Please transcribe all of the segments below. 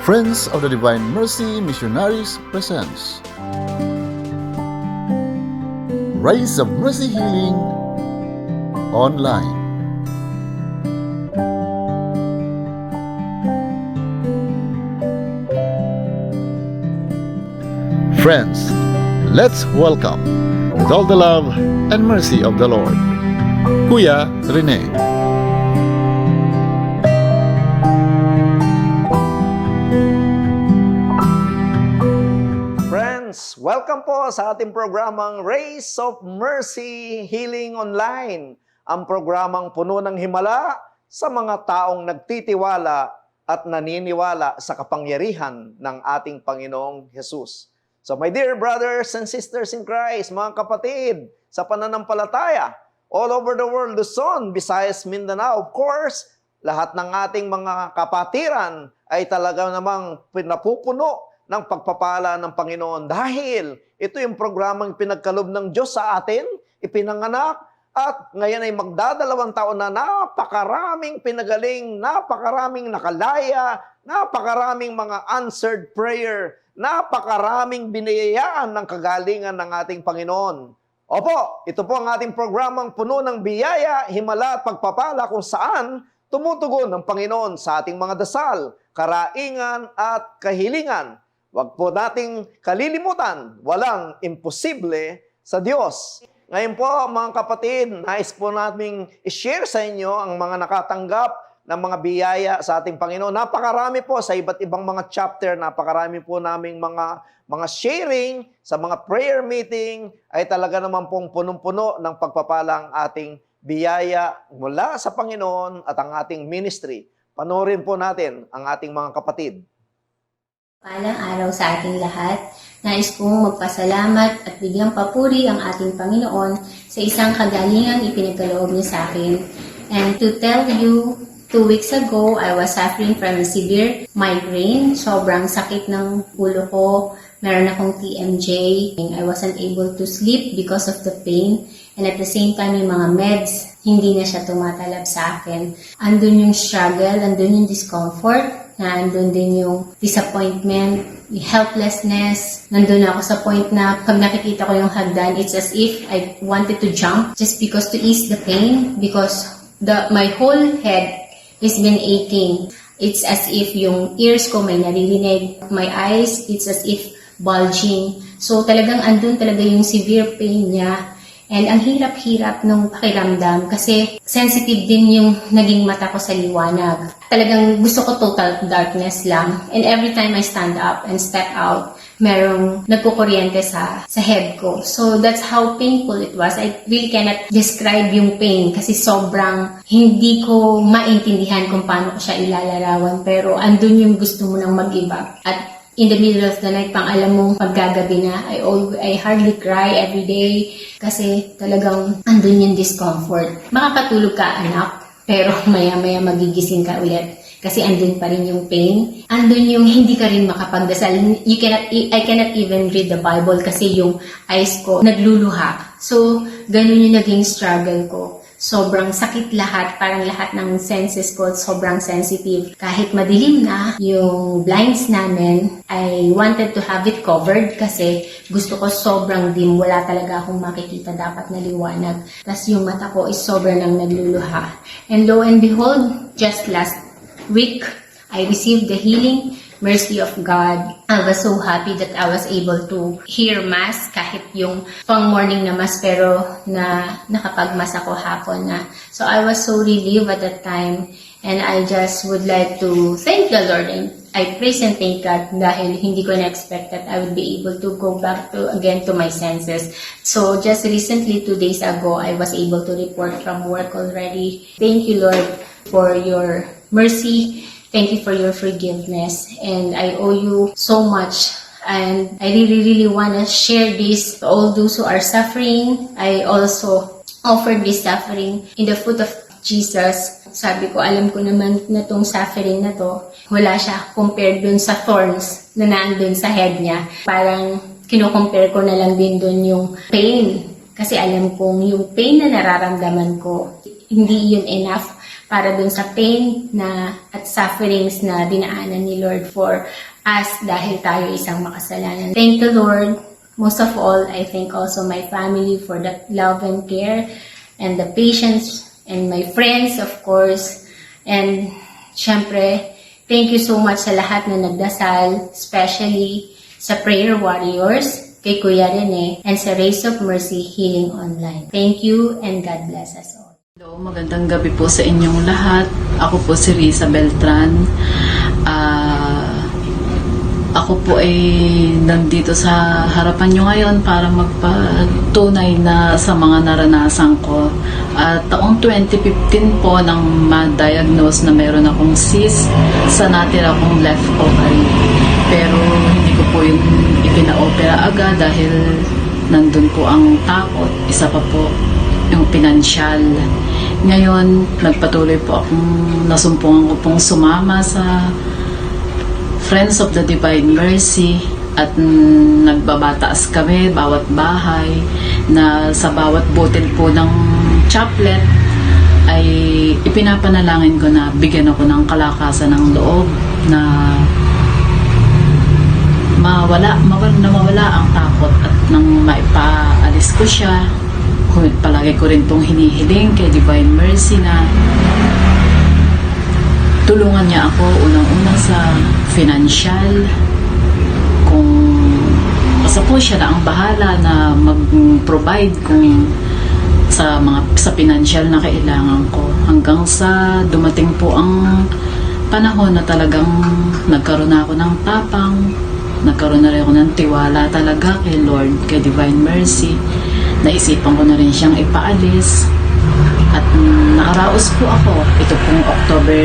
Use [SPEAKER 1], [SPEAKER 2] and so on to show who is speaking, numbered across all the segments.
[SPEAKER 1] Friends of the Divine Mercy Missionaries presents Rays of Mercy Healing Online. Friends, let's welcome, with all the love and mercy of the Lord, Kuya Rene.
[SPEAKER 2] Friends, welcome po sa ating programang Rays of Mercy Healing Online, ang programang puno ng himala sa mga taong nagtitiwala at naniniwala sa kapangyarihan ng ating Panginoong Hesus. So my dear brothers and sisters in Christ, mga kapatid, sa pananampalataya, all over the world, Luzon, Visayas, Mindanao, of course, lahat ng ating mga kapatiran ay talaga namang pinapupuno ng pagpapala ng Panginoon dahil ito yung programang pinagkalob ng Diyos sa atin, ipinanganak, at ngayon ay magdadalawang taon na napakaraming pinagaling, napakaraming nakalaya, napakaraming mga answered prayer, napakaraming biniyayaan ng kagalingan ng ating Panginoon. Opo, ito po ang ating programang puno ng biyaya, himala at pagpapala kung saan tumutugon ng Panginoon sa ating mga dasal, karaingan at kahilingan. Huwag po nating kalilimutan, walang imposible sa Diyos. Ngayon po, mga kapatid, nais po nating i-share sa inyo ang mga nakatanggap ng mga biyaya sa ating Panginoon. Napakarami po sa iba't ibang mga chapter, napakarami po naming mga sharing sa mga prayer meeting, ay talaga naman pong punong-puno ng pagpapala ang ating biyaya mula sa Panginoon at ang ating ministry. Panoorin po natin ang ating mga kapatid.
[SPEAKER 3] Palang araw sa ating lahat. Nais kong magpasalamat at bigyang papuri ang ating Panginoon sa isang kagalingang ipinagkaloob niya sa akin. And to tell you, 2 weeks ago, I was suffering from a severe migraine. Sobrang sakit ng ulo ko. Meron akong TMJ. I wasn't able to sleep because of the pain. And at the same time, yung mga meds, hindi na siya tumatalab sa akin. Andun yung struggle, andun yung discomfort, nandun din yung disappointment, yung helplessness. Nandun ako sa point na pag nakikita ko yung hagdan, it's as if I wanted to jump just because to ease the pain because my whole head has been aching. It's as if yung ears ko may naririnig, my eyes, it's as if bulging. So talagang andun talaga yung severe pain niya. And ang hirap-hirap nung pakiramdam kasi sensitive din yung naging mata ko sa liwanag. Talagang gusto ko total darkness lang. And every time I stand up and step out, merong nagkukuryente sa head ko. So that's how painful it was. I really cannot describe yung pain kasi sobrang hindi ko maintindihan kung paano ko siya ilalarawan. Pero andun yung gusto mo nang mag-iba. At in the middle of the night, pang alam mong paggagabi na, I hardly cry every day kasi talagang andun yung discomfort. Makakatulog ka, anak, pero maya-maya magigising ka ulit kasi andun pa rin yung pain. Andun yung hindi ka rin makapagdasal. I cannot even read the Bible kasi yung eyes ko nagluluha. So, ganun yung naging struggle ko. Sobrang sakit lahat, parang lahat ng senses ko sobrang sensitive. Kahit madilim na yung blinds namin, I wanted to have it covered kasi gusto ko sobrang dim. Wala talaga akong makikita dapat na liwanag. Tapos yung mata ko is sobrang nang nagluluha. And lo and behold, just last week, I received the healing mercy of God. I was so happy that I was able to hear Mass kahit yung pang morning na Mass pero na nakapag-Mass ako hapon na. So I was so relieved at that time and I just would like to thank the Lord and I praise and thank God dahil hindi ko na-expect that I would be able to go back again to my senses. So just recently, 2 days ago, I was able to report from work already. Thank you, Lord, for your mercy. Thank you for your forgiveness and I owe you so much and I really want to share this to all those who are suffering. I also offer this suffering in the foot of Jesus. Sabi ko, alam ko naman na tong suffering na to, wala siya compared dun sa thorns na nandun sa head niya. Parang kino-compare ko na lang din dun yung pain kasi alam kong yung pain na nararamdaman ko, hindi yun enough para dun sa pain na at sufferings na dinaanan ni Lord for us dahil tayo isang makasalanan. Thank the Lord. Most of all, I thank also my family for the love and care and the patience and my friends, of course. And syempre, thank you so much sa lahat na nagdasal, especially sa Prayer Warriors, kay Kuya Rene, and sa Race of Mercy Healing Online. Thank you and God bless us all.
[SPEAKER 4] Hello, magandang gabi po sa inyong lahat. Ako po si Risa Beltran. Ako po ay nandito sa harapan nyo ngayon para magpatunay na sa mga naranasan ko. Taong 2015 po nang ma-diagnose na meron akong cyst sa natira kong left ovary. Pero hindi ko po yun ipina-opera agad dahil nandun po ang takot. Isa pa po yung pinansyal. Ngayon, nagpatuloy po akong nasumpungan ko pong sumama sa Friends of the Divine Mercy at nagbabataas kami bawat bahay na sa bawat bottle po ng chaplet ay ipinapanalangin ko na bigyan ako ng kalakasan ng loob na mawala ang takot at nang maipaalis ko siya. Palagi ko rin pong hinihiling kay Divine Mercy na tulungan niya ako unang-una sa financial, kung basta po siya na ang bahala na mag-provide kung sa financial na kailangan ko, hanggang sa dumating po ang panahon na talagang nagkaroon na ako ng tapang, nagkaroon na rin ako ng tiwala talaga kay Lord, kay Divine Mercy. Naisipan ko na rin siyang ipaalis at nakaraos po ako. Ito pong October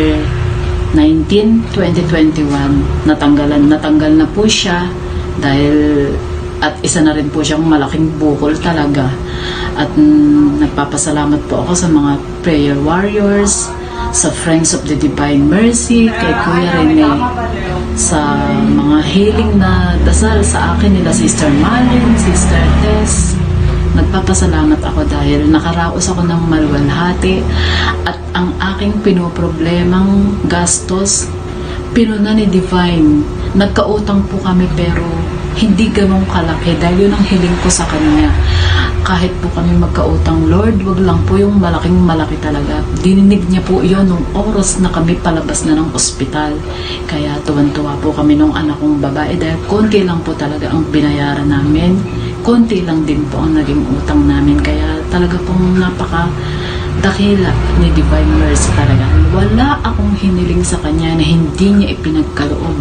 [SPEAKER 4] 19, 2021, natanggal na po siya dahil at isa na rin po siyang malaking bukol talaga. At nagpapasalamat po ako sa mga prayer warriors, sa Friends of the Divine Mercy, kay Kuya Rene, sa mga healing na dasal sa akin nila Sister Malin, Sister Tess. Nagpapasalamat ako dahil nakaraos ako ng maluwalhati at ang aking pinoproblemang gastos, pinuna ni Divine. Nagkautang po kami pero hindi ganun kalaki dahil yun ang hiling ko sa kanya. Kahit po kami magkautang, Lord, wag lang po yung malaki talaga. Dininig niya po yun nung oras na kami palabas na ng ospital. Kaya tuwan-tuwa po kami nung anak kong babae dahil konti lang po talaga ang binayaran namin. Konti lang din po ang naging utang namin. Kaya talaga pong dakila ni Divine Mercy talaga. Wala akong hiniling sa kanya na hindi niya ipinagkaloob.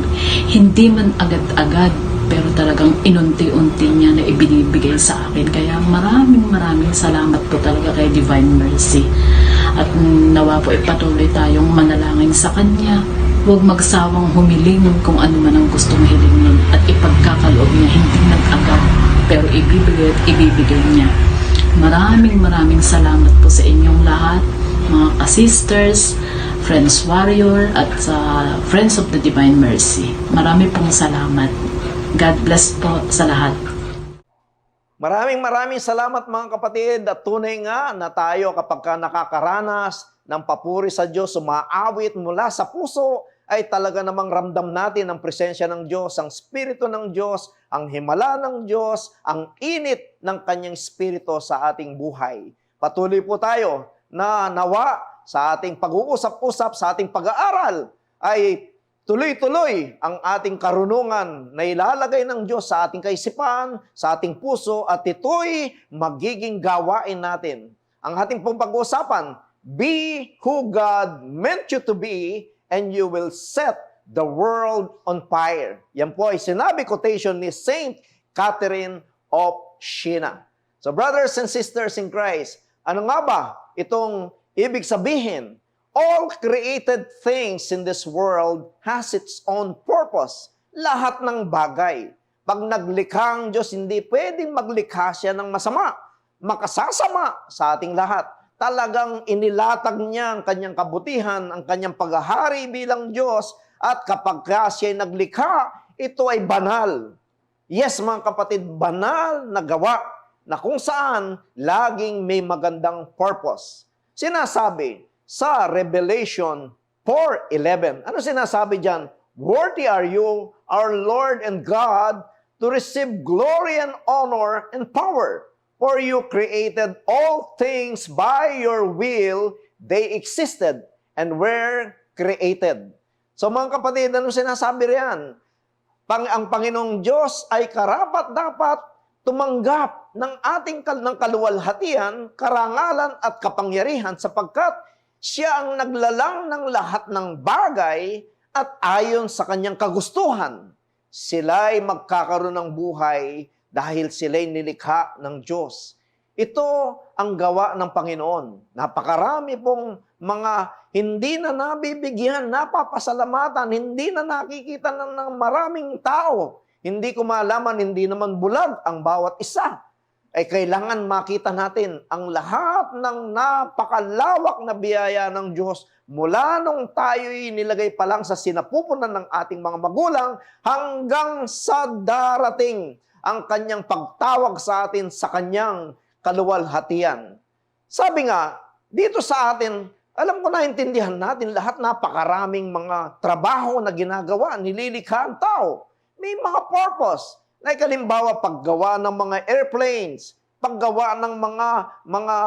[SPEAKER 4] Hindi man agad-agad, pero talagang inunti-unti niya na ibinibigay sa akin. Kaya maraming salamat po talaga kay Divine Mercy. At nawa po ipatuloy tayong manalangin sa kanya. Huwag magsawang humiling kung ano man ang gustong hilingin at ipagkakaloob niya, hindi agad, pero ibibigay niya. Maraming salamat po sa inyong lahat, mga ka-sisters, Friends Warrior, at sa Friends of the Divine Mercy. Marami pong salamat. God bless po sa lahat.
[SPEAKER 2] Maraming salamat mga kapatid, at tunay nga na tayo kapag nakakaranas ng papuri sa Diyos, sumaawit mula sa puso, ay talaga namang ramdam natin ang presensya ng Diyos, ang Espiritu ng Diyos, ang himala ng Diyos, ang init ng Kanyang Espiritu sa ating buhay. Patuloy po tayo na nawa sa ating pag-uusap-usap, sa ating pag-aaral, ay tuloy-tuloy ang ating karunungan na ilalagay ng Diyos sa ating kaisipan, sa ating puso, at ito'y magiging gawain natin. Ang ating pong pag-uusapan, be who God meant you to be, and you will set the world on fire. Yan po ay sinabi quotation ni Saint Catherine of Siena. So brothers and sisters in Christ, ano nga ba itong ibig sabihin? All created things in this world has its own purpose. Lahat ng bagay. Pag naglikha ang Diyos, hindi pwedeng maglikha siya ng masama, makasasama sa ating lahat. Talagang inilatag niya ang kanyang kabutihan, ang kanyang paghahari bilang Diyos, at kapag siya naglikha, ito ay banal. Yes, mga kapatid, banal na gawa na kung saan laging may magandang purpose. Sinasabi sa Revelation 4:11. Ano sinasabi diyan? Worthy are you, our Lord and God, to receive glory and honor and power. For you created all things by your will, they existed and were created. So mga kapatid, ano sinasabi riyan? Ang Panginoong Diyos ay karapat-dapat tumanggap ng kaluwalhatian, karangalan at kapangyarihan sapagkat siya ang naglalang ng lahat ng bagay at ayon sa kanyang kagustuhan. Sila'y magkakaroon ng buhay dahil sila'y nilikha ng Diyos. Ito ang gawa ng Panginoon. Napakarami pong mga hindi na nabibigyan, napapasalamatan, hindi na nakikita ng maraming tao. Hindi ko malaman, hindi naman bulag ang bawat isa. Ay kailangan makita natin ang lahat ng napakalawak na biyaya ng Diyos mula nung tayo'y nilagay pa lang sa sinapupunan ng ating mga magulang hanggang sa darating ang kanyang pagtawag sa atin sa kanyang kaluwalhatian. Sabi nga, dito sa atin, alam ko naintindihan natin lahat napakaraming mga trabaho na ginagawa, nililikha ang tao. May mga purpose. Like halimbawa, paggawa ng mga airplanes, paggawa ng mga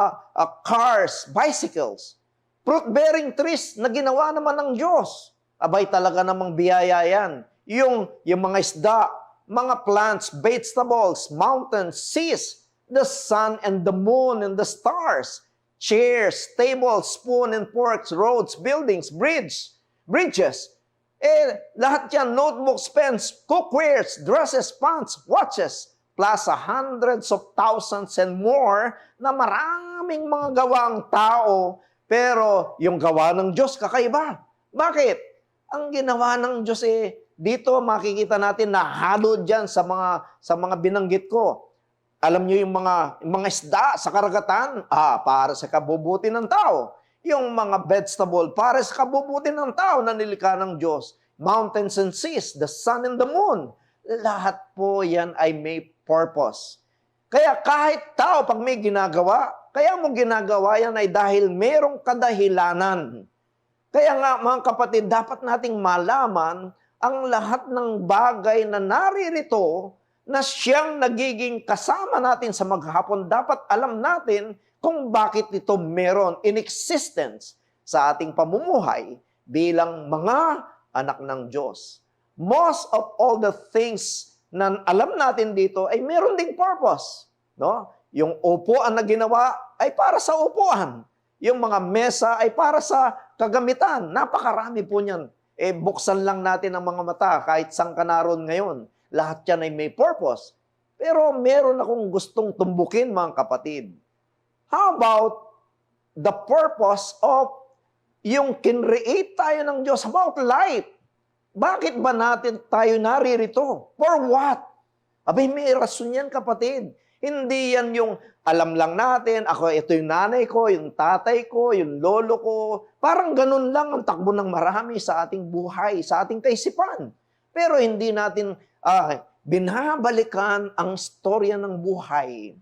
[SPEAKER 2] cars, bicycles, fruit-bearing trees na ginawa naman ng Diyos. Abay talaga namang biyaya yan. Yung mga isda, mga plants, vegetables, mountains, seas, the sun and the moon and the stars, chairs, tables, spoon and forks, roads, buildings, bridges, lahat yan, notebooks, pens, cookwares, dresses, pants, watches, plus hundreds of thousands and more na maraming mga gawaang tao, pero yung gawa ng Diyos kakaiba. Bakit? Ang ginawa ng Diyos dito makikita natin na halo dyan sa mga binanggit ko. Alam niyo yung mga isda sa karagatan, para sa kabubuti ng tao. Yung mga vegetable, para sa kabubuti ng tao na nilikha ng Diyos. Mountains and seas, the sun and the moon. Lahat po yan ay may purpose. Kaya kahit tao, pag may ginagawa, kaya mo ginagawa yan ay dahil merong kadahilanan. Kaya nga mga kapatid, dapat nating malaman ang lahat ng bagay na naririto na siyang nagiging kasama natin sa maghapon. Dapat alam natin kung bakit ito meron in existence sa ating pamumuhay bilang mga anak ng Diyos. Most of all the things na alam natin dito ay meron ding purpose. No? Yung upuan na ginawa ay para sa upuan. Yung mga mesa ay para sa kagamitan. Napakarami po niyan. Buksan lang natin ang mga mata kahit saan ka naroon ngayon. Lahat yan ay may purpose. Pero meron akong gustong tumbukin mga kapatid. How about the purpose of yung kinreate tayo ng Diyos about life? Bakit ba natin tayo naririto? For what? Abay, may rason yan kapatid. Hindi yan yung alam lang natin, ito yung nanay ko, yung tatay ko, yung lolo ko. Parang ganun lang ang takbo ng marami sa ating buhay, sa ating kaisipan. Pero hindi natin binabalikan ang storya ng buhay.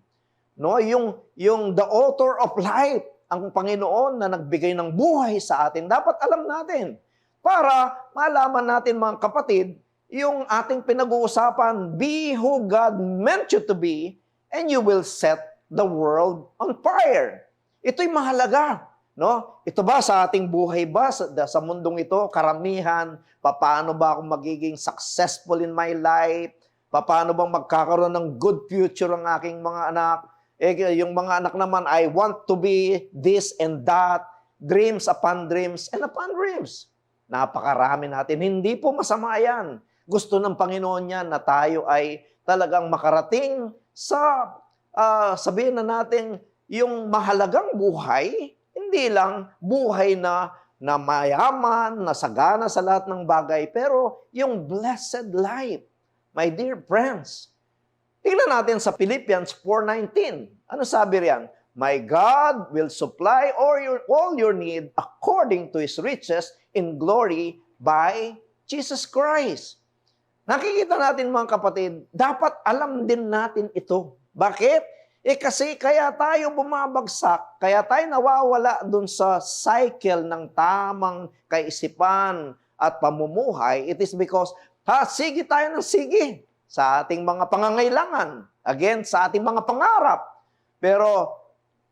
[SPEAKER 2] No, yung the author of life, ang Panginoon na nagbigay ng buhay sa atin, dapat alam natin para malaman natin mga kapatid, yung ating pinag-uusapan, be who God meant you to be, and you will set the world on fire. Ito'y mahalaga. No? Ito ba sa ating buhay ba, sa mundong ito, karamihan, paano ba ako magiging successful in my life? Paano bang magkakaroon ng good future ang aking mga anak? Yung mga anak naman, I want to be this and that, dreams upon dreams and upon dreams. Napakarami natin. Hindi po masama yan. Gusto ng Panginoon yan na tayo ay talagang makarating sa, sabihin na natin, yung mahalagang buhay, hindi lang buhay na mayaman, na sagana sa lahat ng bagay, pero yung blessed life. My dear friends, tingnan natin sa Philippians 4:19. Ano sabi riyan? My God will supply all your need according to His riches in glory by Jesus Christ. Nakikita natin mga kapatid, dapat alam din natin ito. Bakit? Kasi kaya tayo bumabagsak, kaya tayo nawawala dun sa cycle ng tamang kaisipan at pamumuhay, it is because, sige tayo ng sige sa ating mga pangangailangan, again, sa ating mga pangarap. Pero,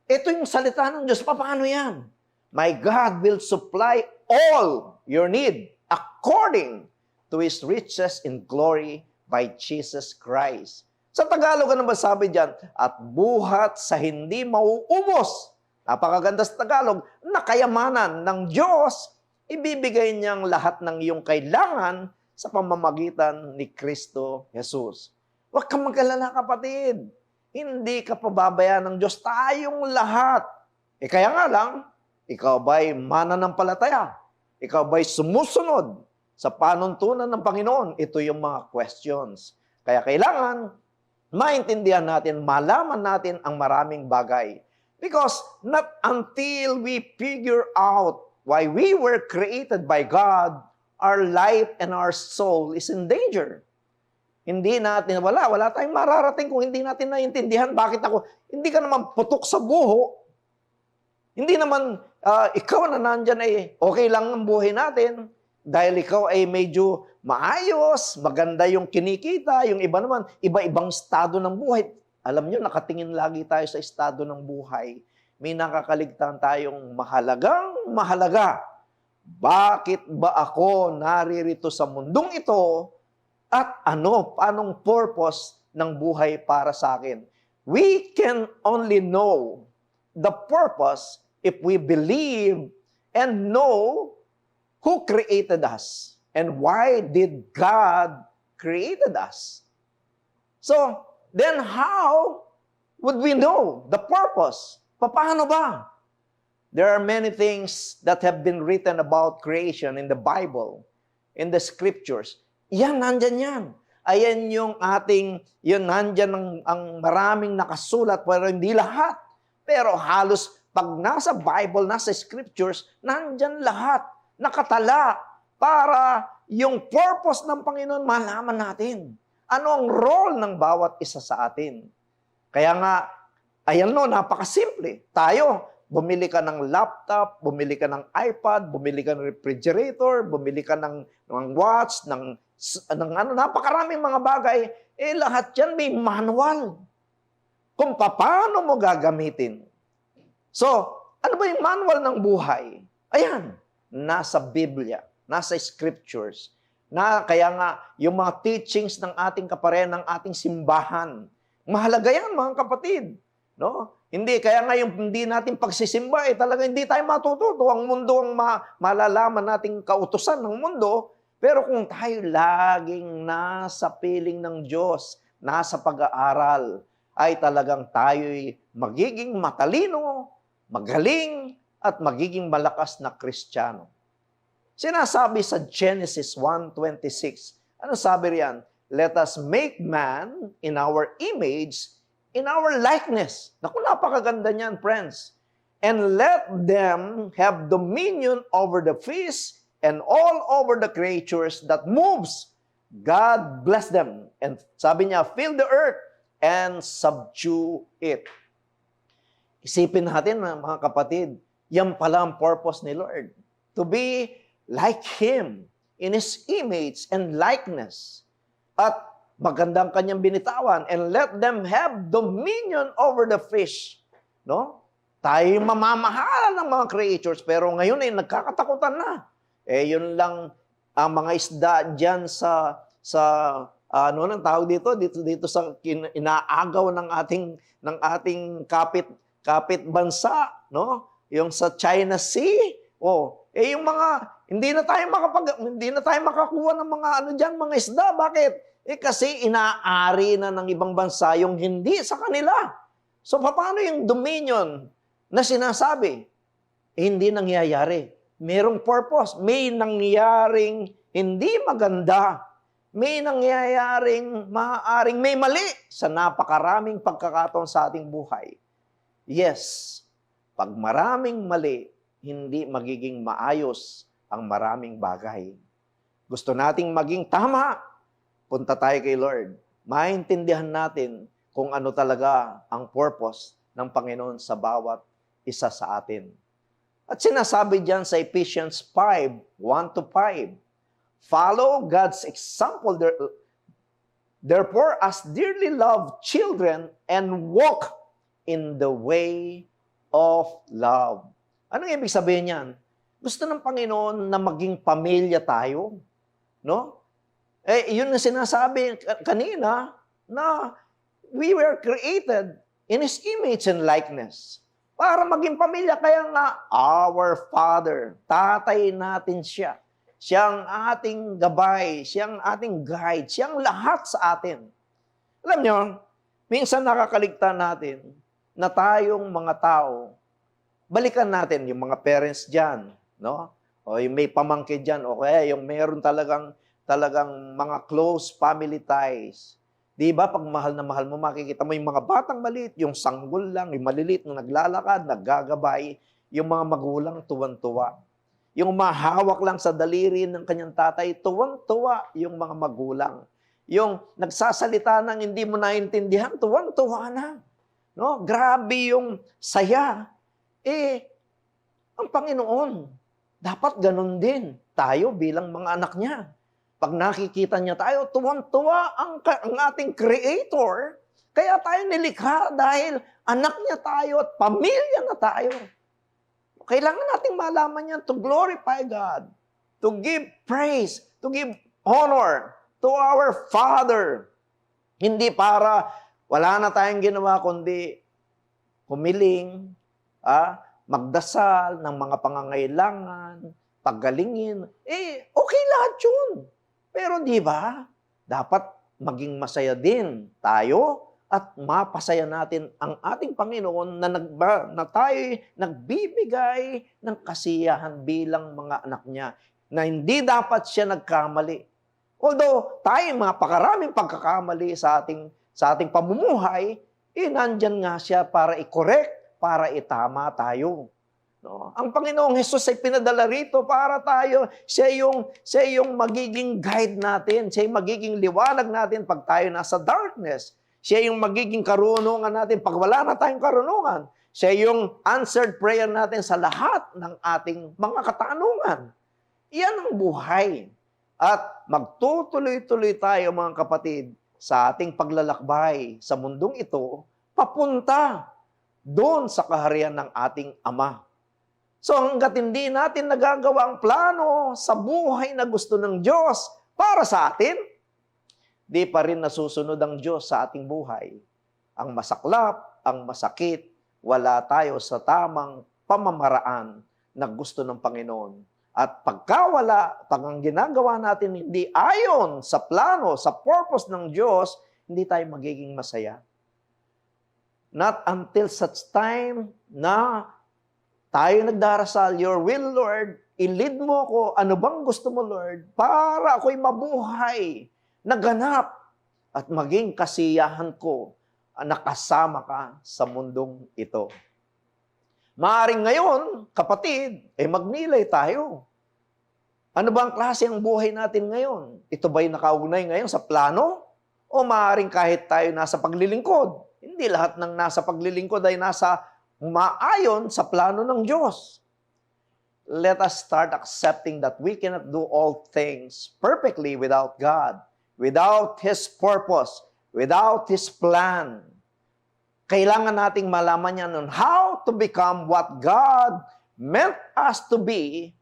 [SPEAKER 2] ito yung salita ng Diyos, paano yan? My God will supply all your need according to His riches in glory by Jesus Christ. Sa Tagalog, ano ba sabi dyan? At buhat sa hindi mauubos. Napakaganda sa Tagalog, na kayamanan ng Diyos, ibibigay niyang lahat ng iyong kailangan sa pamamagitan ni Kristo Jesus. Huwag kang mag-alala, kapatid. Hindi ka pababayaan ng Diyos. Tayong lahat. Kaya nga lang, ikaw ba'y mananampalataya? Ikaw ba'y sumusunod sa panuntunan ng Panginoon? Ito yung mga questions. Kaya kailangan maintindihan natin, malaman natin ang maraming bagay. Because not until we figure out why we were created by God, our life and our soul is in danger. Hindi natin, wala tayong mararating kung hindi natin naiintindihan. Bakit ako? Hindi ka naman putok sa buho. Hindi naman, ikaw na nandyan ay okay lang ang buhay natin. Dahil ikaw ay medyo maayos, maganda yung kinikita, yung iba naman, iba-ibang estado ng buhay. Alam nyo, nakatingin lagi tayo sa estado ng buhay. May nakakaligtaan tayong mahalaga. Bakit ba ako naririto sa mundong ito at paanong purpose ng buhay para sa akin? We can only know the purpose if we believe and know who created us and why did God created us. So, then how would we know the purpose? Paano ba? There are many things that have been written about creation in the Bible, in the scriptures. Nandyan yan. Ayan yun nandyan ang maraming nakasulat, pero hindi lahat. Pero halos pag nasa Bible, nasa scriptures, nandyan lahat. Nakatala para yung purpose ng Panginoon malaman natin. Ano ang role ng bawat isa sa atin? Kaya nga, napakasimple. Tayo, bumili ka ng laptop, bumili ka ng iPad, bumili ka ng refrigerator, bumili ka ng watch, napakaraming mga bagay. Lahat yan may manual. Kung paano mo gagamitin. So, ano ba yung manual ng buhay? Ayan. Nasa Biblia, nasa scriptures, kaya nga, yung mga teachings ng ating kapare, ng ating simbahan, mahalaga yan, mga kapatid. No? Hindi, kaya nga yung hindi natin pagsisimba, talaga hindi tayo matututo. Ang mundo ang malalaman nating kautusan ng mundo, pero kung tayo laging nasa piling ng Diyos, nasa pag-aaral, ay talagang tayo'y magiging matalino, magaling, at magiging malakas na Kristiyano. Sinasabi sa Genesis 1:26, ano sabi riyan? Let us make man in our image, in our likeness. Naku, napakaganda niyan, friends. And let them have dominion over the fish and all over the creatures that moves. God bless them. And sabi niya, fill the earth and subdue it. Isipin natin, mga kapatid, yan pala ang purpose ni Lord. To be like Him in His image and likeness. At magandang kanyang binitawan. And let them have dominion over the fish. No? Tayo yung mamamahala ng mga creatures, pero ngayon ay nagkakatakutan na. Yun lang ang mga isda dyan sa ano nang tawag dito sa inaagaw ng ating kapit bansa, no? Yung sa China Sea, yung mga hindi na tayo makakuha ng mga mga isda. Bakit? Kasi inaari na ng ibang bansa yung hindi sa kanila. So paano yung dominion na sinasabi? Hindi nangyayari. Merong purpose. May nangyaring hindi maganda. May nangyayaring maaaring may mali sa napakaraming pagkakataon sa ating buhay. Yes, pag maraming mali, hindi magiging maayos ang maraming bagay. Gusto nating maging tama, punta tayo kay Lord. Maintindihan natin kung ano talaga ang purpose ng Panginoon sa bawat isa sa atin. At sinasabi diyan sa Ephesians 5:1-5, follow God's example, therefore, as dearly loved children, and walk in the way of love. Anong ibig sabihin niyan? Gusto ng Panginoon na maging pamilya tayo, no? Yun ang sinasabi kanina na we were created in His image and likeness. Para maging pamilya, kaya nga, our Father, tatay natin siya. Siyang ating gabay, siyang ating guide, siyang lahat sa atin. Alam nyo, minsan nakakaligtan natin na tayong mga tao, balikan natin yung mga parents dyan, no? O yung may pamangkin dyan, o kaya yung meron talagang mga close family ties. Di ba, pag mahal na mahal mo, makikita mo yung mga batang maliit, yung sanggol lang, yung maliliit na naglalakad, naggagabay, yung mga magulang tuwan-tuwa. Yung mahawak lang sa daliri ng kanyang tatay, tuwan-tuwa yung mga magulang. Yung nagsasalita ng hindi mo naintindihan, tuwan-tuwa na. No? Grabe yung saya. Ang Panginoon, dapat ganun din tayo bilang mga anak niya. Pag nakikita niya tayo, tuwang-tuwa ang ating Creator. Kaya tayo nilikha dahil anak niya tayo at pamilya na tayo. Kailangan nating malaman yan to glorify God, to give praise, to give honor to our Father. Hindi para wala na tayong ginawa, kundi humiling, magdasal ng mga pangangailangan, paggalingin. Okay lahat yun. Pero di ba, dapat maging masaya din tayo at mapasaya natin ang ating Panginoon na tayo nagbibigay ng kasiyahan bilang mga anak niya, na hindi dapat siya nagkamali. Although tayo mapakaraming pagkakamali sa ating pamumuhay, nandyan nga siya para i-correct, para itama tayo. No? Ang Panginoong Hesus ay pinadala rito para tayo, siya yung magiging guide natin, siya yung magiging liwanag natin pag tayo nasa darkness. Siya yung magiging karunungan natin pag wala na tayong karunungan. Siya yung answered prayer natin sa lahat ng ating mga katanungan. Iyan ang buhay. At magtutuloy-tuloy tayo, mga kapatid, sa ating paglalakbay sa mundong ito, papunta doon sa kaharian ng ating Ama. So hanggat hindi natin nagagawa ang plano sa buhay na gusto ng Diyos para sa atin, di pa rin nasusunod ang Diyos sa ating buhay. Ang masaklap, ang masakit, wala tayo sa tamang pamamaraan na gusto ng Panginoon. At pagkawala, pag ang ginagawa natin hindi ayon sa plano, sa purpose ng Diyos, hindi tayo magiging masaya. Not until such time na tayo nagdarasal, your will, Lord, i-lead mo ako, ano bang gusto mo, Lord, para ako'y mabuhay, naganap, at maging kasiyahan ko, nakasama ka sa mundong ito. Maaring ngayon, kapatid, magnilay tayo. Ano ba ang klase ang buhay natin ngayon? Ito ba'y nakaugnay ngayon sa plano? O maaring kahit tayo nasa paglilingkod? Hindi lahat ng nasa paglilingkod ay nasa maayon sa plano ng Diyos. Let us start accepting that we cannot do all things perfectly without God, without His purpose, without His plan. Kailangan nating malaman yan on how to become what God meant us to be,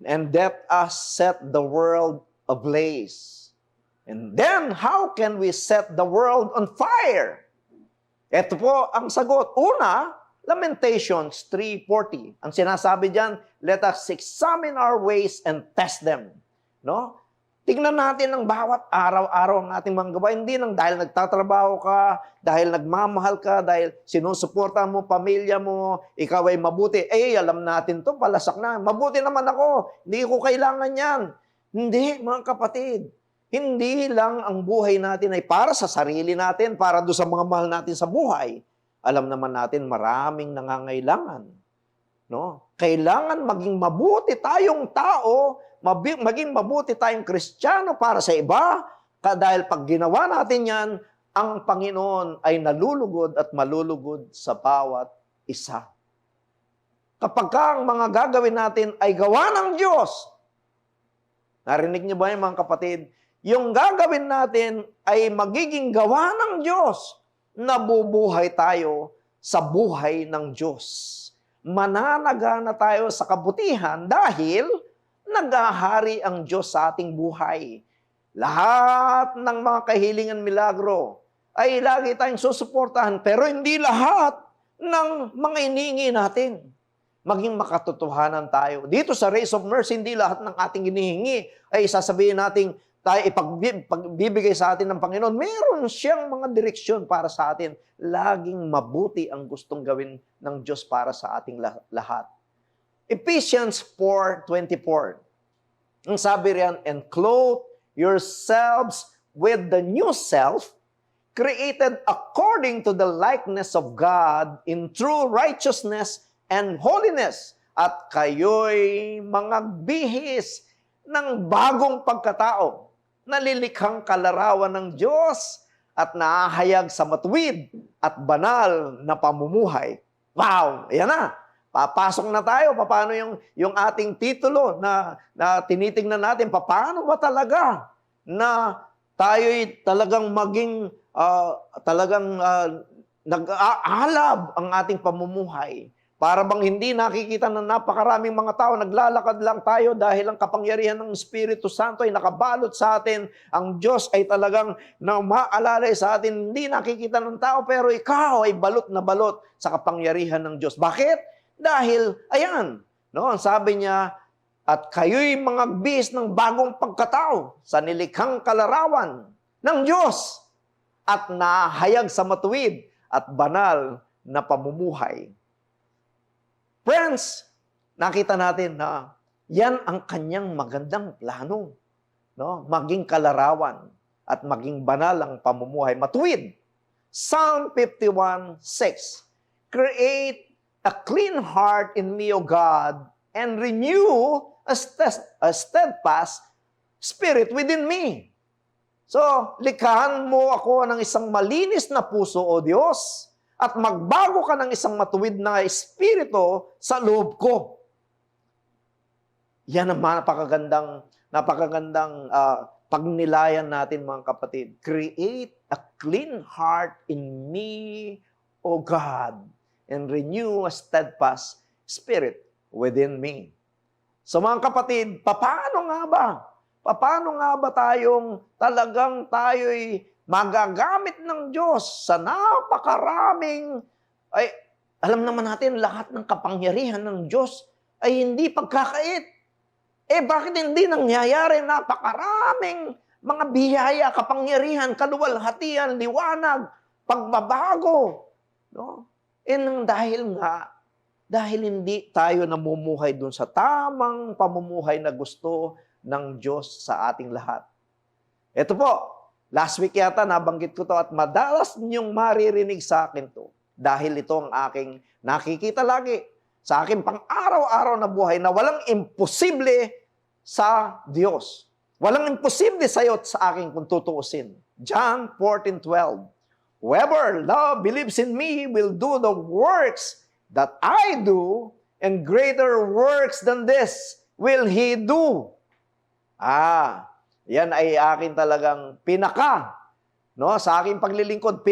[SPEAKER 2] and let us set the world ablaze. And then, how can we set the world on fire? Ito po ang sagot. Una, Lamentations 3:40. Ang sinasabi diyan, let us examine our ways and test them. No? Tingnan natin ang bawat araw-araw ng ating mga gawain. Hindi lang dahil nagtatrabaho ka, dahil nagmamahal ka, dahil sinusuportahan mo, pamilya mo, ikaw ay mabuti. Alam natin to, palasak na. Mabuti naman ako. Hindi ko kailangan yan. Hindi, mga kapatid. Hindi lang ang buhay natin ay para sa sarili natin, para doon sa mga mahal natin sa buhay. Alam naman natin maraming nangangailangan. No? Kailangan maging mabuti tayong tao, maging mabuti tayong Kristiyano para sa iba, dahil pag ginawa natin yan, ang Panginoon ay nalulugod at malulugod sa bawat isa. Kapag ang mga gagawin natin ay gawa ng Diyos, narinig niyo ba yung mga kapatid? Yung gagawin natin ay magiging gawa ng Diyos. Nabubuhay tayo sa buhay ng Diyos. Mananagana tayo sa kabutihan dahil naghahari ang Diyos sa ating buhay. Lahat ng mga kahilingan milagro ay lagi tayong susuportahan, pero hindi lahat ng mga iniingi natin. Maging makatotohanan tayo. Dito sa Race of Mercy, hindi lahat ng ating inihingi ay sasabihin natin tayo ipagbibigay sa atin ng Panginoon. Meron siyang mga direksyon para sa atin. Laging mabuti ang gustong gawin ng Diyos para sa ating lahat. Ephesians 4:24. Ang sabi riyan, and clothe yourselves with the new self, created according to the likeness of God in true righteousness and holiness. At kayo'y mga bihis ng bagong pagkatao, nalilikhang kalarawan ng Diyos at naahayag sa matuwid at banal na pamumuhay. Wow! Ayan na! Papasok na tayo. Paano yung ating titulo na tinitingnan natin? Paano ba talaga na tayo'y talagang maging nag-aalab ang ating pamumuhay? Para bang hindi nakikita na napakaraming mga tao, naglalakad lang tayo dahil ang kapangyarihan ng Espiritu Santo ay nakabalot sa atin. Ang Diyos ay talagang maalala sa atin, hindi nakikita ng tao, pero ikaw ay balot na balot sa kapangyarihan ng Diyos. Bakit? Dahil, ayan, no, ang sabi niya, at kayo'y mga bis ng bagong pagkatao sa nilikhang kalarawan ng Diyos at nahayag sa matuwid at banal na pamumuhay. Friends, nakita natin na yan ang kanyang magandang plano. No? Maging kalarawan at maging banal ang pamumuhay. Matuwid. Psalm 51:6. Create a clean heart in me, O God, and renew a steadfast spirit within me. So, likhahan mo ako ng isang malinis na puso, O Diyos, at magbago ka ng isang matuwid na espiritu sa loob ko. Yan ang napakagandang pagnilayan natin, mga kapatid. Create a clean heart in me, O God, and renew a steadfast spirit within me. So mga kapatid, paano nga ba? Paano nga ba tayo'y magagamit ng Diyos sa napakaraming, alam naman natin, lahat ng kapangyarihan ng Diyos ay hindi pagkakait. Bakit hindi nangyayari napakaraming mga biyaya, kapangyarihan, kaluwalhatian, liwanag, pagbabago? No? Dahil hindi tayo namumuhay dun sa tamang pamumuhay na gusto ng Diyos sa ating lahat. Ito po, last week yata nabanggit ko to at madalas ninyong maririnig sa akin to. Dahil ito ang aking nakikita lagi sa aking pang-araw-araw na buhay na walang imposible sa Diyos. Walang imposible sa iyo at sa akin kung tutuusin. John 14:12. Whoever believes in me will do the works that I do, and greater works than this will he do. Yan ay akin talagang pinaka. No, sa aking paglilingkod,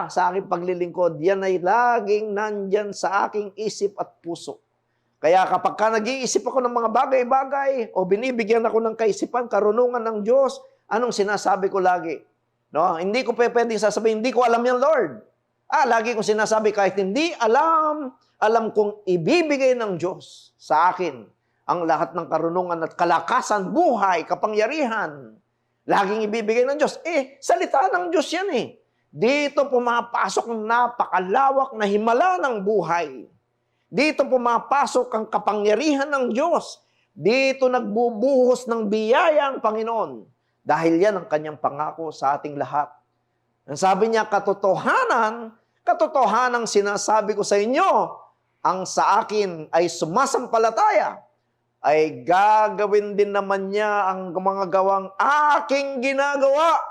[SPEAKER 2] sa aking paglilingkod, yan ay laging nandyan sa aking isip at puso. Kaya kapag nag-iisip ako ng mga bagay-bagay o binibigyan ako ng kaisipan, karunungan ng Diyos, anong sinasabi ko lagi? No, hindi ko pwedeng sasabihin, hindi ko alam yan, Lord. Lagi kong sinasabi, kahit hindi alam kong ibibigay ng Diyos sa akin ang lahat ng karunungan at kalakasan, buhay, kapangyarihan. Laging ibibigay ng Diyos. Salita ng Diyos yan eh. Dito pumapasok ang napakalawak na himala ng buhay. Dito pumapasok ang kapangyarihan ng Diyos. Dito nagbubuhos ng biyaya ang Panginoon. Dahil yan ang kanyang pangako sa ating lahat. Ang sabi niya, katotohanan sinasabi ko sa inyo, ang sa akin ay sumasampalataya, ay gagawin din naman niya ang mga gawang aking ginagawa.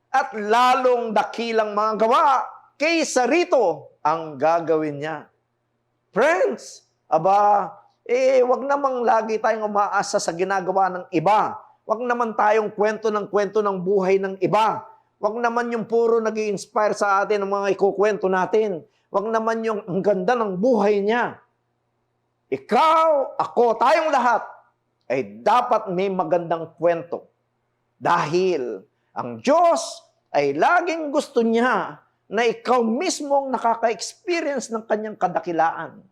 [SPEAKER 2] at lalong dakilang mga gawa kaysa rito ang gagawin niya. Friends, wag namang lagi tayong umaasa sa ginagawa ng iba. Wag naman tayong kwento ng buhay ng iba. Wag naman yung puro nag-i-inspire sa atin ng mga ikukwento natin. Wag naman yung ang ganda ng buhay niya. Ikaw, ako, tayong lahat ay dapat may magandang kwento. Dahil ang Diyos ay laging gusto niya na ikaw mismo ang nakaka-experience ng kanyang kadakilaan.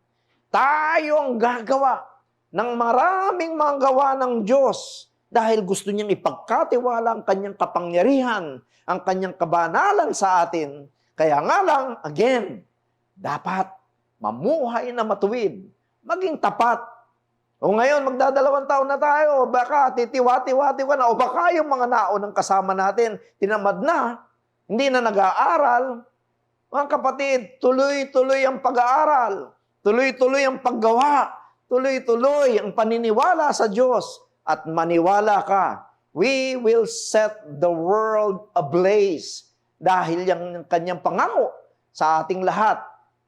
[SPEAKER 2] Tayo ang gagawa ng maraming mga gawa ng Diyos dahil gusto niyang ipagkatiwala ang kanyang kapangyarihan, ang kanyang kabanalan sa atin. Kaya nga lang, again, dapat mamuhay na matuwid, maging tapat. O ngayon, magdadalawang taon na tayo, baka titiwati-wati ka na, o baka yung mga naunang kasama natin, tinamad na, hindi na nag-aaral. Mga kapatid, tuloy-tuloy ang pag-aaral, tuloy-tuloy ang paggawa, tuloy-tuloy ang paniniwala sa Diyos, at maniwala ka, we will set the world ablaze dahil yung kanyang pangako sa ating lahat.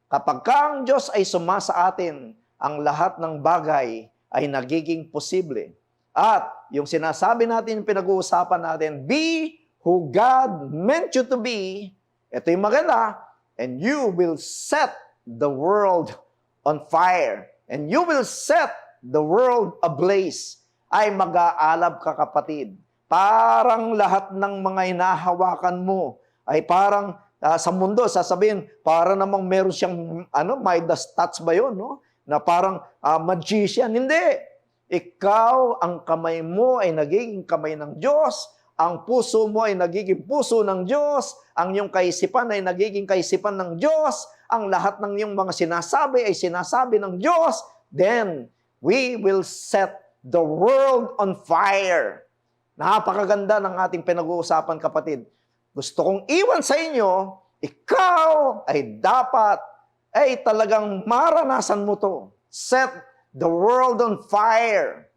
[SPEAKER 2] Kapag ang Diyos ay sumasa atin, ang lahat ng bagay ay nagiging posible. At yung sinasabi natin, yung pinag-uusapan natin, be who God meant you to be, ito yung maganda, and you will set the world on fire. And you will set the world ablaze. Ay mag-aalab ka, kapatid. Parang lahat ng mga hinahawakan mo ay parang sa mundo, sasabihin, para namang meron siyang, Midas touch ba yun, no? Na parang magician. Hindi. Ikaw, ang kamay mo ay nagiging kamay ng Diyos, ang puso mo ay nagiging puso ng Diyos, ang iyong kaisipan ay nagiging kaisipan ng Diyos, ang lahat ng iyong mga sinasabi ay sinasabi ng Diyos, then we will set the world on fire. Napakaganda ng ating pinag-uusapan, kapatid. Gusto kong iwan sa inyo, ikaw ay dapat ay talagang maranasan mo to. Set the world on fire.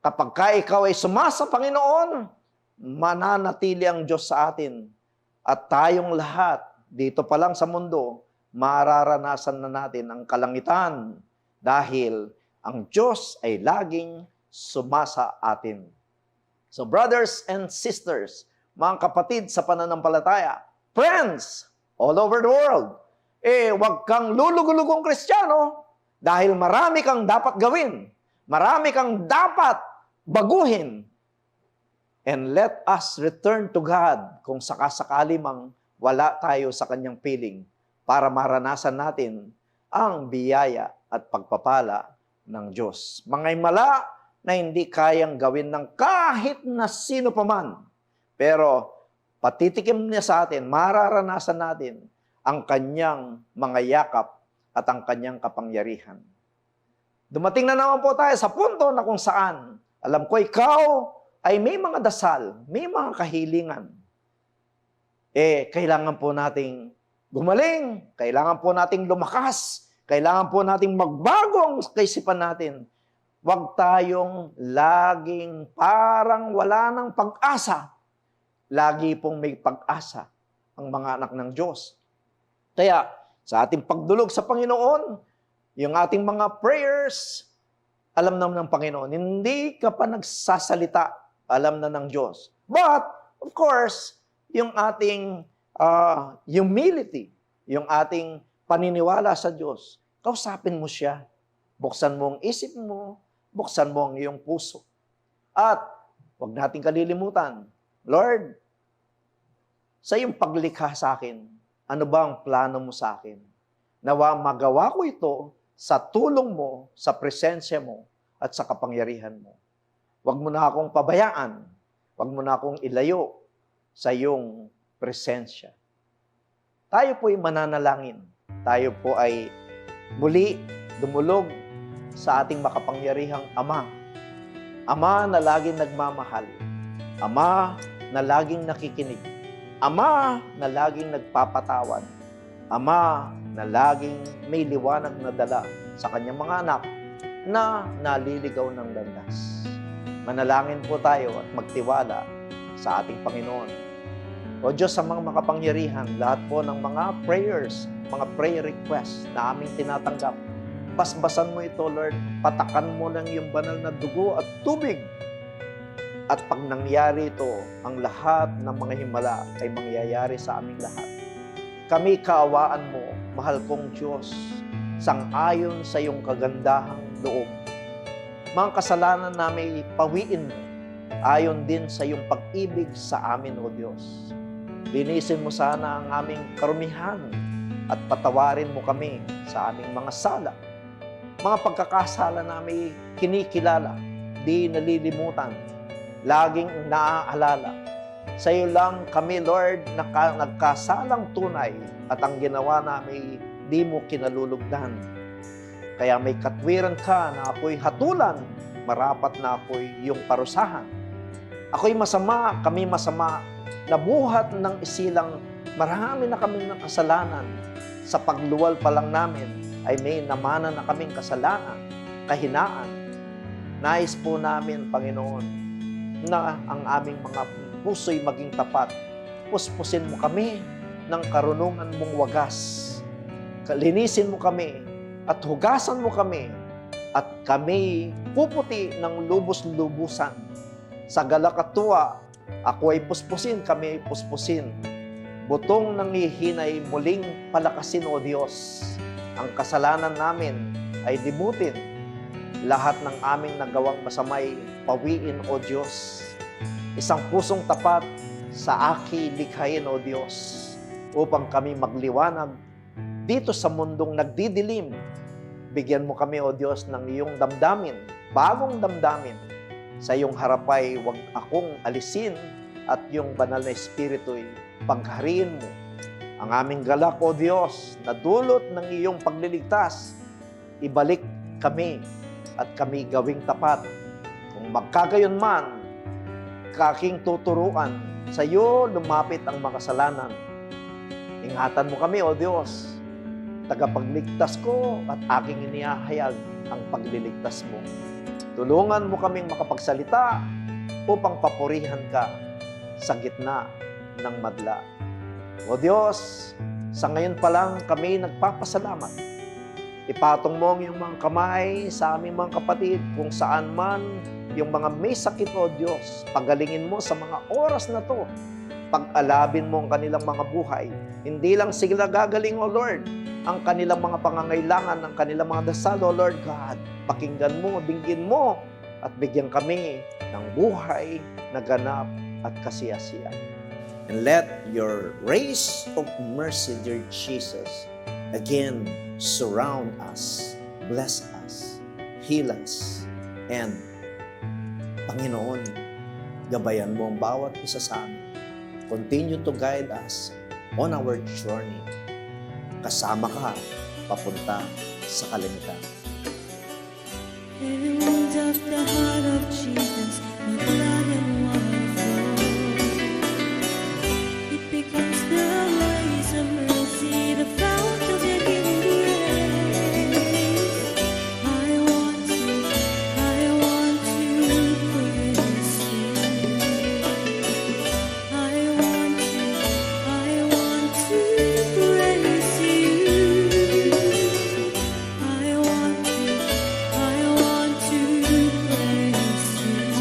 [SPEAKER 2] Kapag ka ikaw ay sumasa Panginoon, mananatili ang Diyos sa atin. At tayong lahat, dito pa lang sa mundo, mararanasan na natin ang kalangitan dahil ang Diyos ay laging sumasa atin. So brothers and sisters, mga kapatid sa pananampalataya, friends all over the world, wag kang lulugulugong Kristiyano dahil marami kang dapat gawin. Marami kang dapat baguhin. And let us return to God kung sakasakali mang wala tayo sa kanyang piling para maranasan natin ang biyaya at pagpapala ng Diyos. Mga himala na hindi kayang gawin ng kahit na sino paman. Pero patitikim niya sa atin, mararanasan natin ang kanyang mga yakap at ang kanyang kapangyarihan. Dumating na naman po tayo sa punto na kung saan, alam ko ikaw ay may mga dasal, may mga kahilingan. Kailangan po nating gumaling, kailangan po nating lumakas, kailangan po nating magbago ang kaisipan natin. Huwag tayong laging parang wala ng pag-asa. Lagi pong may pag-asa ang mga anak ng Diyos. Kaya, sa ating pagdulog sa Panginoon, yung ating mga prayers, alam naman ng Panginoon, hindi ka pa nagsasalita, alam na ng Diyos. But, of course, yung ating humility, yung ating paniniwala sa Diyos, kausapin mo siya. Buksan mo ang isip mo, buksan mo ang iyong puso. At, huwag nating kalilimutan, Lord, sa iyong paglikha sa akin, ano ba ang plano mo sa akin? Nawa magawa ko ito sa tulong mo, sa presensya mo, at sa kapangyarihan mo. Huwag mo na akong pabayaan. Huwag mo na akong ilayo sa iyong presensya. Tayo po'y mananalangin. Tayo po ay muli dumulog sa ating makapangyarihang Ama. Ama na laging nagmamahal. Ama na laging nakikinig. Ama na laging nagpapatawad. Ama na laging may liwanag na dala sa kanyang mga anak na naliligaw ng landas. Manalangin po tayo at magtiwala sa ating Panginoon. O Diyos, sa mga makapangyarihan, lahat po ng mga prayers, mga prayer requests na aming tinatanggap, basbasan mo ito, Lord, patakan mo ng iyong banal na dugo at tubig. At pag nangyari ito, ang lahat ng mga himala ay mangyayari sa aming lahat. Kami kaawaan mo, mahal kong Diyos, sang-ayon sa iyong kagandahang loob. Mga kasalanan namin pawiin mo, ayon din sa iyong pag-ibig sa amin, O Diyos. Linisin mo sana ang aming karumihan at patawarin mo kami sa aming mga sala. Mga pagkakasala namin kinikilala, di nalilimutan, laging naaalala. Sa iyo lang kami, Lord, nagkasalang tunay at ang ginawa namin di mo kinalulugdan. Kaya may katwiran ka na ako'y hatulan, marapat na ako'y iyong parusahan. Ako'y masama, kami masama, nabuhat ng isilang marami na kaming kasalanan. Sa pagluwal pa lang namin ay may namana na kaming kasalanan, kahinaan. Nais po namin, Panginoon, na ang aming mga puso'y maging tapat. Puspusin mo kami ng karunungan mong wagas. Linisin mo kami at hugasan mo kami at kami puputi ng lubos-lubusan. Sa galakatwa, ako ay puspusin, kami ay puspusin. Butong ng hihinay muling palakasin, O Diyos. Ang kasalanan namin ay limutin. Lahat ng aming nagawang masamay, pawiin, O Diyos. Isang pusong tapat sa aki likhain, O Diyos, upang kami magliwanag dito sa mundong nagdidilim. Bigyan mo kami, O Diyos, ng iyong damdamin, bagong damdamin. Sa iyong harapay, huwag akong alisin at yung banal na espiritu'y paghariin mo. Ang aming galak, O Diyos, na dulot ng iyong pagliligtas, ibalik kami at kami gawing tapat. Kung magkagayon man, kaking tuturuan, sa iyo lumapit ang makasalanan. Ingatan mo kami, O Diyos, tagapagligtas ko at aking inihahayag ang pagliligtas mo. Tulungan mo kaming makapagsalita upang papurihan ka sa gitna ng madla. O Diyos, sa ngayon pa lang kami nagpapasalamat. Ipatong mo ang iyong mga kamay sa aming mga kapatid kung saan man yung mga may sakit, O Diyos. Pagalingin mo sa mga oras na to. Pag-alabin mo ang kanilang mga buhay. Hindi lang sila gagaling, O Lord, ang kanilang mga pangangailangan, ang kanilang mga dasal, O Lord God. Pakinggan mo, dinggin mo, at bigyan kami ng buhay na ganap at kasiyasiya. And let your rays of mercy, dear Jesus, again surround us, bless us, heal us, and Panginoon, gabayan mo ang bawat isa sa amin. Continue to guide us on our journey. Kasama ka papunta sa kalimitan.
[SPEAKER 5] Every wound of the heart of Jesus, my blood and water flow. It becomes the ways of mercy, the fount of your healing grace. I want to praise you. I want to praise you. I want to praise you.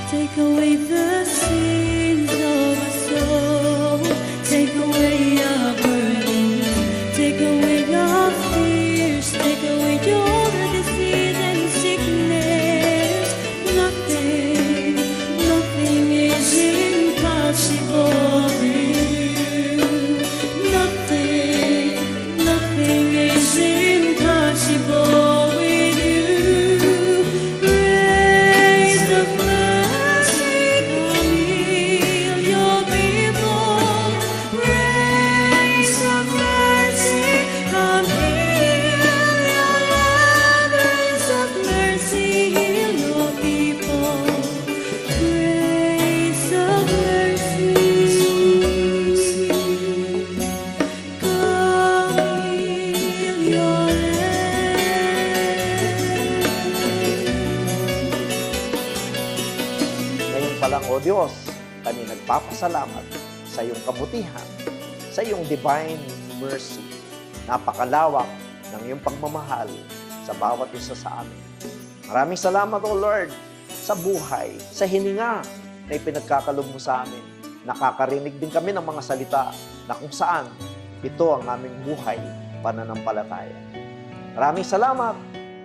[SPEAKER 5] Take away the sins of my soul. Take away our burdens. Take away our fears. Take away all the disease and sickness. Nothing, nothing is impossible for you. Nothing, nothing is impossible with you. Grace of mercy, come heal your people. Grace of mercy, come heal your land. Grace of mercy, heal your people. Grace of mercy, come heal your land.
[SPEAKER 2] Ngayon pa lang, O Diyos, kami nagpapasalamat sa iyong kabutihan, sa iyong divine mercy. Napakalawak ng iyong pagmamahal sa bawat isa sa amin. Maraming salamat, O Lord, sa buhay, sa hininga na ipinagkakalob mo sa amin. Nakakarinig din kami ng mga salita na kung saan ito ang aming buhay pananampalataya. Maraming salamat,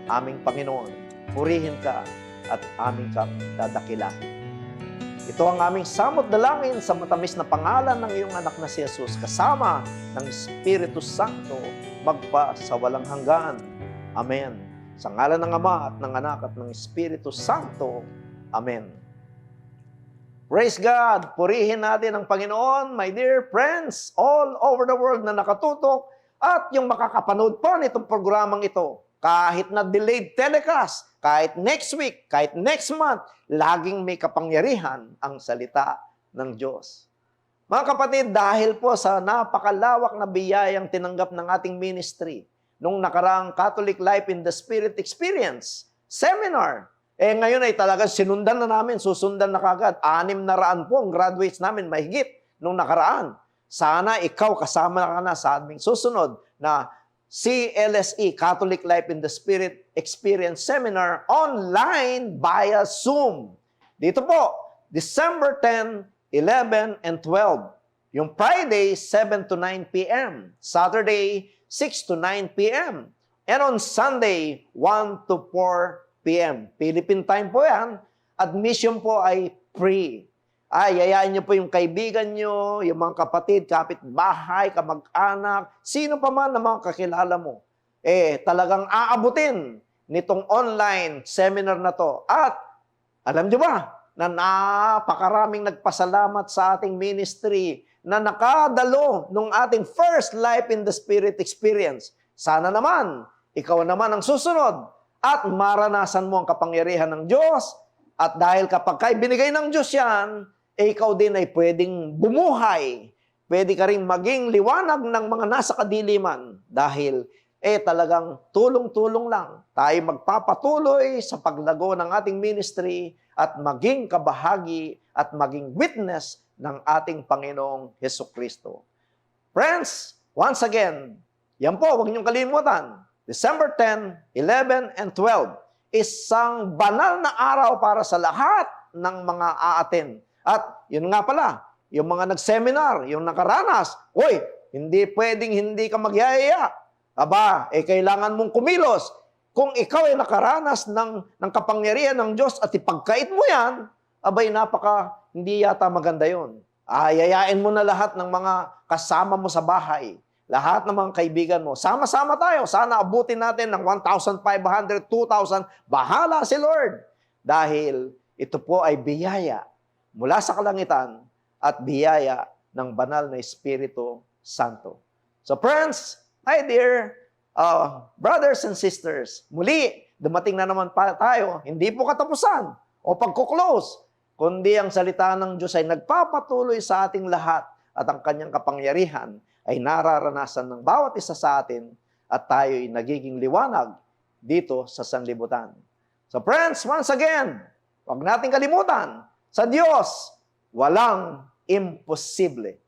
[SPEAKER 2] aming Panginoon. Purihin ka at aming kang dadakilahin. Ito ang aming samot dalangin sa matamis na pangalan ng iyong anak na si Jesus, kasama ng Espiritu Santo, magpa sa walang hanggan. Amen. Sa ngalan ng Ama at ng Anak at ng Espiritu Santo. Amen. Praise God! Purihin natin ang Panginoon, my dear friends, all over the world na nakatutok at yung makakapanood pa nitong programang ito. Kahit na delayed telecast, kahit next week, kahit next month, laging may kapangyarihan ang salita ng Diyos. Mga kapatid, dahil po sa napakalawak na biyayang tinanggap ng ating ministry nung nakaraang Catholic Life in the Spirit Experience Seminar, ngayon ay talagang sinundan na namin, susundan na kagad. 600 po ang graduates namin, mahigit nung nakaraan. Sana ikaw kasama ka na sa aming susunod na CLSE, Catholic Life in the Spirit Experience Seminar, online via Zoom. Dito po, December 10, 11, and 12. Yung Friday, 7 to 9 p.m. Saturday, 6 to 9 p.m. And on Sunday, 1 to 4 p.m. Philippine time po yan. Admission po ay free. Yayain niyo po yung kaibigan niyo, yung mga kapatid, kapitbahay, kamag-anak, sino pa man na mga kakilala mo. Talagang aabutin nitong online seminar na to. At alam niyo ba na napakaraming nagpasalamat sa ating ministry na nakadalo nung ating first Life in the Spirit experience. Sana naman, ikaw naman ang susunod at maranasan mo ang kapangyarihan ng Diyos. At dahil kapag kay binigay ng Diyos yan, ikaw din ay pwedeng bumuhay. Pwede ka rin maging liwanag ng mga nasa kadiliman. Dahil talagang tulong-tulong lang. Tayo magpapatuloy sa paglago ng ating ministry at maging kabahagi at maging witness ng ating Panginoong Hesukristo. Friends, once again, yan po, huwag niyong kalimutan. December 10, 11, and 12, isang banal na araw para sa lahat ng mga aaten. At yun nga pala, yung mga nag-seminar, yung nakaranas, hindi pwedeng hindi ka magyayaya. Kailangan mong kumilos. Kung ikaw ay nakaranas ng kapangyarihan ng Diyos at ipagkait mo yan, hindi yata maganda yun. Yayain mo na lahat ng mga kasama mo sa bahay. Lahat ng mga kaibigan mo. Sama-sama tayo. Sana abutin natin ng 1,500, 2,000. Bahala si Lord. Dahil ito po ay biyaya mula sa kalangitan at biyaya ng banal na Espiritu Santo. So friends, my dear brothers and sisters, muli, dumating na naman pa tayo. Hindi po katapusan o pagkuklose, kundi ang salita ng Diyos ay nagpapatuloy sa ating lahat at ang kanyang kapangyarihan ay nararanasan ng bawat isa sa atin at tayo ay nagiging liwanag dito sa sanlibutan. So friends, once again, huwag nating kalimutan, sa Diyos, walang imposible.